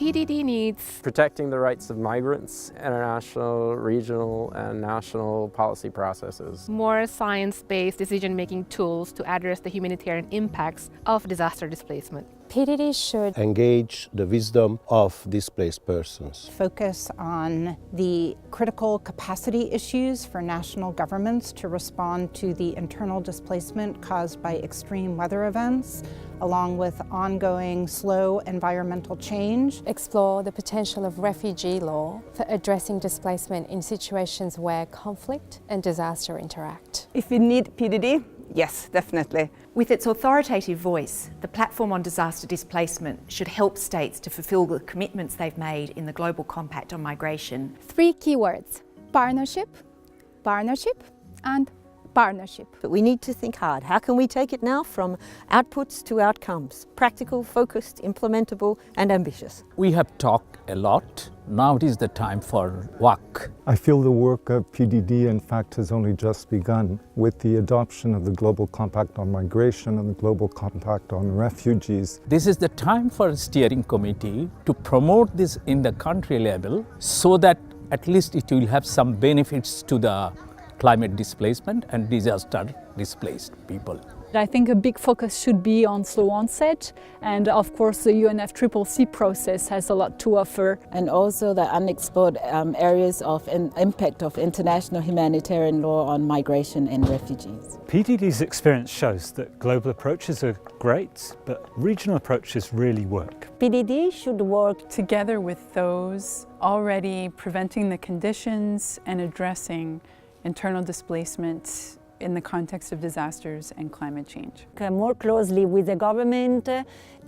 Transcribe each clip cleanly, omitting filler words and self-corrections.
PDD needs protecting the rights of migrants, international, regional, and national policy processes. more science-based decision-making tools to address the humanitarian impacts of disaster displacement. PDD should engage the wisdom of displaced persons. Focus on the critical capacity issues for national governments to respond to the internal displacement caused by extreme weather events, along with ongoing slow environmental change. explore the potential of refugee law for addressing displacement in situations where conflict and disaster interact. If we need PDD, yes, definitely. With its authoritative voice, the Platform on Disaster Displacement should help states to fulfil the commitments they've made in the Global Compact on Migration. 3 keywords: partnership, partnership, and partnership. But we need to think hard. How can we take it now from outputs to outcomes? Practical, focused, implementable, and ambitious. We have talked a lot. Now it is the time for work. I feel the work of PDD, in fact, has only just begun with the adoption of the Global Compact on Migration and the Global Compact on Refugees. This is the time for a steering committee to promote this in the country level so that at least it will have some benefits to the climate displacement and disaster displaced people. I think a big focus should be on slow onset, and of course the UNFCCC process has a lot to offer. And also the unexplored areas of impact of international humanitarian law on migration and refugees. PDD's experience shows that global approaches are great, but regional approaches really work. PDD should work together with those already preventing the conditions and addressing internal displacement in the context of disasters and climate change. more closely with the government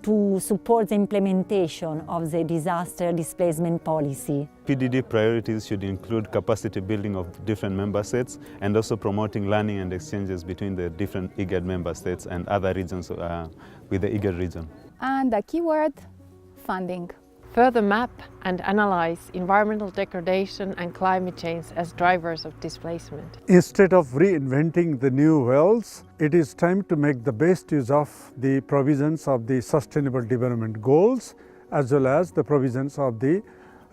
to support the implementation of the disaster displacement policy. PDD priorities should include capacity building of different member states and also promoting learning and exchanges between the different IGAD member states and other regions with the IGAD region. And the keyword: funding. Further map and analyze environmental degradation and climate change as drivers of displacement. Instead of reinventing the new wells, it is time to make the best use of the provisions of the Sustainable Development Goals as well as the provisions of the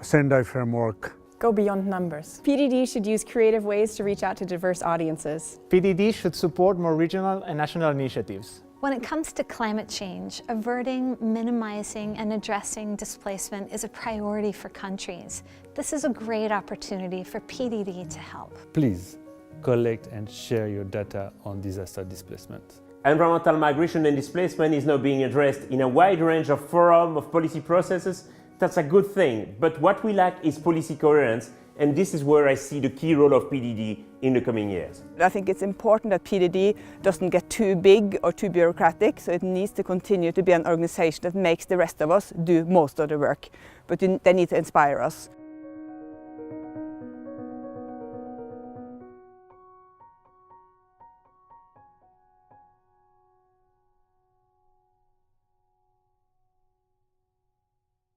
Sendai framework. Go beyond numbers. PDD should use creative ways to reach out to diverse audiences. PDD should support more regional and national initiatives. When it comes to climate change, averting, minimizing, and addressing displacement is a priority for countries. This is a great opportunity for PDD to help. Please collect and share your data on disaster displacement. Environmental migration and displacement is now being addressed in a wide range of forums of policy processes. That's a good thing, but what we lack is policy coherence, and this is where I see the key role of PDD in the coming years. I think it's important that PDD doesn't get too big or too bureaucratic, so it needs to continue to be an organization that makes the rest of us do most of the work. But they need to inspire us.